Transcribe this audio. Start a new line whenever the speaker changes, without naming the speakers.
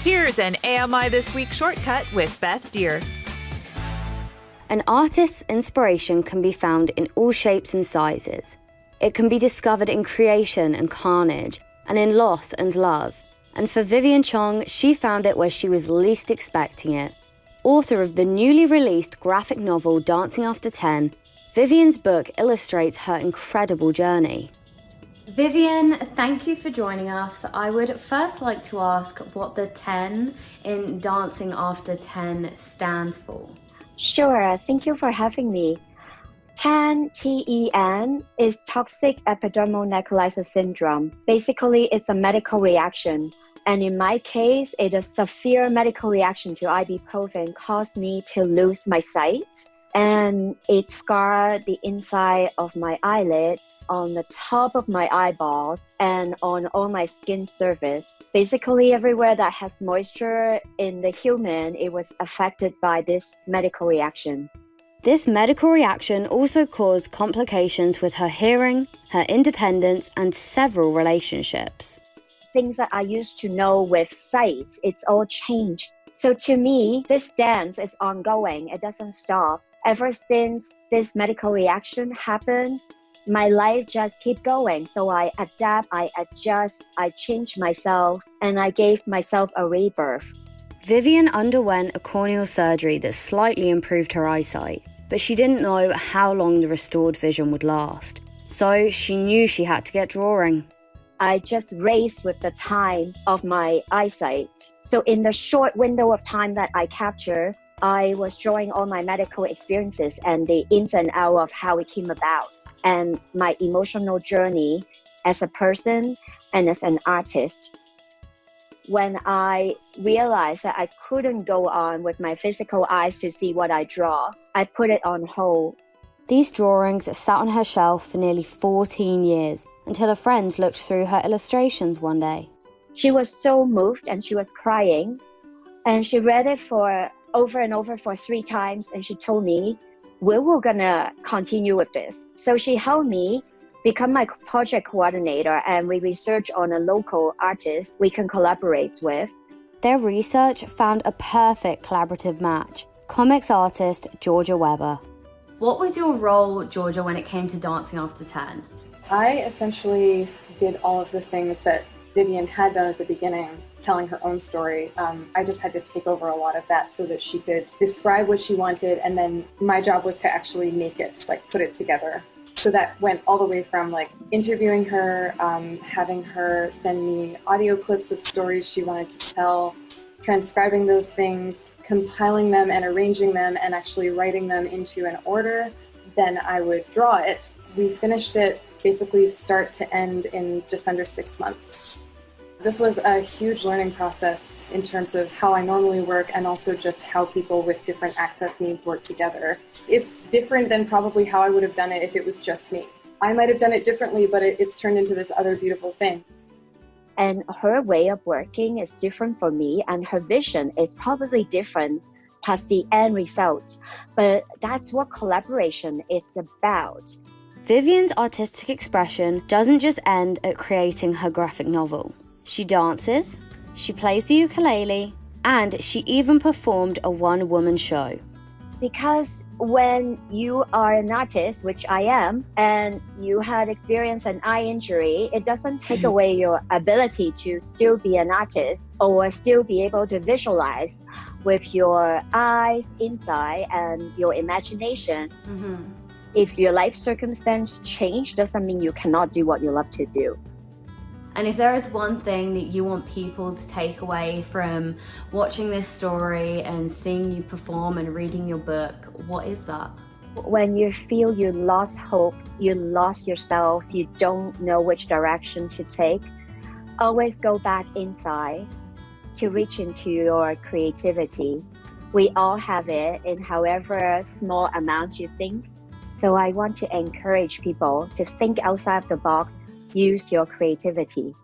Here's an AMI This Week shortcut with Beth Deer.
An artist's inspiration can be found in all shapes and sizes. It can be discovered in creation and carnage, and in loss and love. And for Vivian Chong, she found it where she was least expecting it. Author of the newly released graphic novel Dancing After 10, Vivian's book illustrates her incredible journey. Vivian, thank you for joining us. I would first like to ask what the 10 in Dancing After 10 stands for.
Sure, thank you for having me. TEN, T-E-N, is toxic epidermal necrolysis syndrome. Basically, it's a medical reaction. And in my case, it is a severe medical reaction to ibuprofen caused me to lose my sight. And it scarred the inside of my eyelid, on the top of my eyeballs, and on all my skin surface. Basically, everywhere that has moisture in the human, it was affected by this medical reaction.
This medical reaction also caused complications with her hearing, her independence, and several relationships.
Things that I used to know with sight, it's all changed. So to me, this dance is ongoing. It doesn't stop. Ever since this medical reaction happened, my life just keep going. So I adapt, I adjust, I change myself, and I gave myself a rebirth.
Vivian underwent a corneal surgery that slightly improved her eyesight, but she didn't know how long the restored vision would last. So she knew she had to get drawing.
I just raced with the time of my eyesight. So in the short window of time that I captured, I was drawing all my medical experiences and the ins and outs of how it came about, and my emotional journey as a person and as an artist. When I realized that I couldn't go on with my physical eyes to see what I draw, I put it on hold.
These drawings sat on her shelf for nearly 14 years until a friend looked through her illustrations one day.
She was so moved and she was crying, and she read it for over and over for 3 times, and she told me, we were gonna continue with this. So she helped me become my project coordinator, and we researched on a local artist we can collaborate with.
Their research found a perfect collaborative match, comics artist Georgia Weber. What was your role, Georgia, when it came to Dancing After 10?
I essentially did all of the things that Vivian had done at the beginning, telling her own story. I just had to take over a lot of that so that she could describe what she wanted, and then my job was to actually make it, like put it together. So that went all the way from like interviewing her, having her send me audio clips of stories she wanted to tell, transcribing those things, compiling them and arranging them and actually writing them into an order. Then I would draw it. We finished it basically start to end in just under 6 months. This was a huge learning process in terms of how I normally work, and also just how people with different access needs work together. It's different than probably how I would have done it if it was just me. I might have done it differently, but it's turned into this other beautiful thing.
And her way of working is different for me, and her vision is probably different past the end result. But that's what collaboration is about.
Vivian's artistic expression doesn't just end at creating her graphic novel. She dances, she plays the ukulele, and she even performed a one-woman show.
Because when you are an artist, which I am, and you had experienced an eye injury, it doesn't take away your ability to still be an artist or still be able to visualize with your eyes inside and your imagination. If your life circumstance change, doesn't mean you cannot do what you love to do.
And if there is one thing that you want people to take away from watching this story and seeing you perform and reading your book, what is that?
When you feel you lost hope, you lost yourself, you don't know which direction to take, always go back inside to reach into your creativity. We all have it in however small amount you think. So I want to encourage people to think outside of the box, use your creativity.